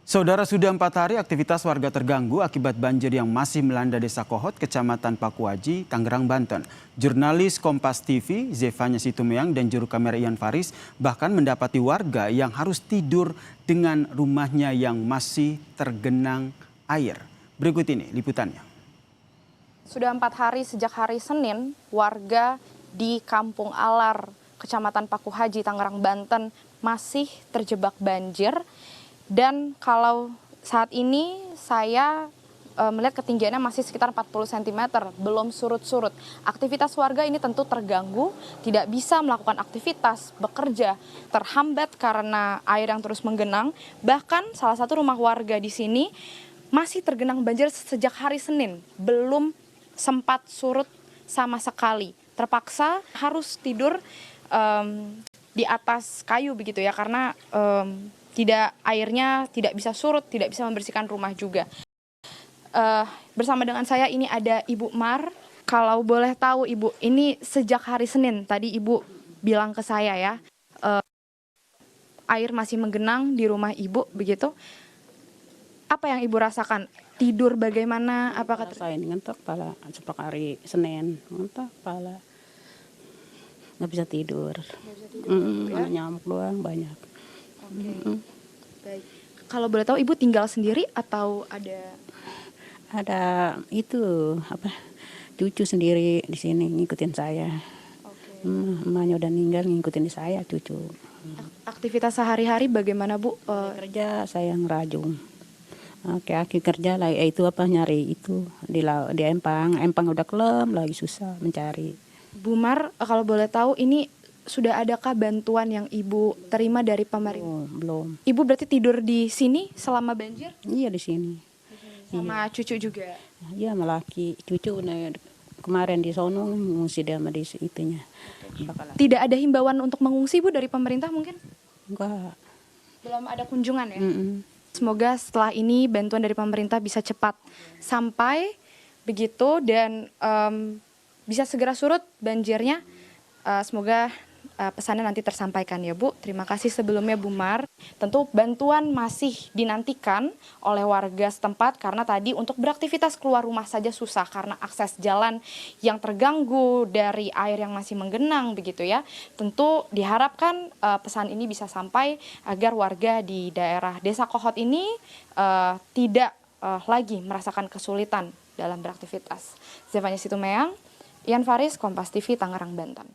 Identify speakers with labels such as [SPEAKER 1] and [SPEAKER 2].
[SPEAKER 1] Saudara, sudah 4 hari aktivitas warga terganggu akibat banjir yang masih melanda Desa Kohot, Kecamatan Pakuaji, Tangerang, Banten. Jurnalis Kompas TV, Zevanya Situmeang dan juru kamera Ian Faris bahkan mendapati warga yang harus tidur dengan rumahnya yang masih tergenang air. Berikut ini liputannya.
[SPEAKER 2] Sudah 4 hari sejak hari Senin, warga di Kampung Alar, Kecamatan Pakuaji, Tangerang, Banten masih terjebak banjir. Dan kalau saat ini saya melihat ketinggiannya masih sekitar 40 cm, belum surut-surut. Aktivitas warga ini tentu terganggu, tidak bisa melakukan aktivitas, bekerja, terhambat karena air yang terus menggenang. Bahkan salah satu rumah warga di sini masih tergenang banjir sejak hari Senin, belum sempat surut sama sekali. Terpaksa harus tidur di atas kayu begitu ya, karena airnya tidak bisa surut, tidak bisa membersihkan rumah juga. Bersama dengan saya ini ada Ibu Mar. Kalau boleh tahu Ibu, ini sejak hari Senin, tadi Ibu bilang ke saya ya, air masih menggenang di rumah Ibu begitu. Apa yang Ibu rasakan? Tidur bagaimana? Apakah
[SPEAKER 3] saya ngantuk pala sepak hari Senin, ngantuk pala, nggak bisa tidur. Ya? Nyamuk doang banyak.
[SPEAKER 2] Baik. Kalau boleh tahu Ibu tinggal sendiri atau
[SPEAKER 3] ada itu apa cucu sendiri di sini ngikutin saya. Emaknya udah meninggal, ngikutin saya cucu.
[SPEAKER 2] Aktivitas sehari-hari bagaimana Bu?
[SPEAKER 3] Kerja saya ngerajung. Aki kerja lah itu apa nyari itu di empang udah kelem lagi susah mencari.
[SPEAKER 2] Bu Mar, kalau boleh tahu ini sudah adakah bantuan yang Ibu terima dari pemerintah?
[SPEAKER 3] Oh, belum.
[SPEAKER 2] Ibu berarti tidur di sini selama banjir?
[SPEAKER 3] Iya di sini.
[SPEAKER 2] Sama cucu juga?
[SPEAKER 3] Iya melaki cucu kemarin di sono ngungsi dia sama di itunya.
[SPEAKER 2] Tidak ada himbauan untuk mengungsi Bu dari pemerintah mungkin?
[SPEAKER 3] Enggak.
[SPEAKER 2] Belum ada kunjungan ya? Semoga setelah ini bantuan dari pemerintah bisa cepat sampai begitu dan bisa segera surut banjirnya. Semoga pesannya nanti tersampaikan ya Bu. Terima kasih sebelumnya Bu Mar. Tentu bantuan masih dinantikan oleh warga setempat karena tadi untuk beraktivitas keluar rumah saja susah karena akses jalan yang terganggu dari air yang masih menggenang begitu ya. Tentu diharapkan pesan ini bisa sampai agar warga di daerah Desa Kohot ini tidak lagi merasakan kesulitan dalam beraktivitas. Zevanya Situmeang, Ian Faris, Kompas TV, Tangerang, Banten.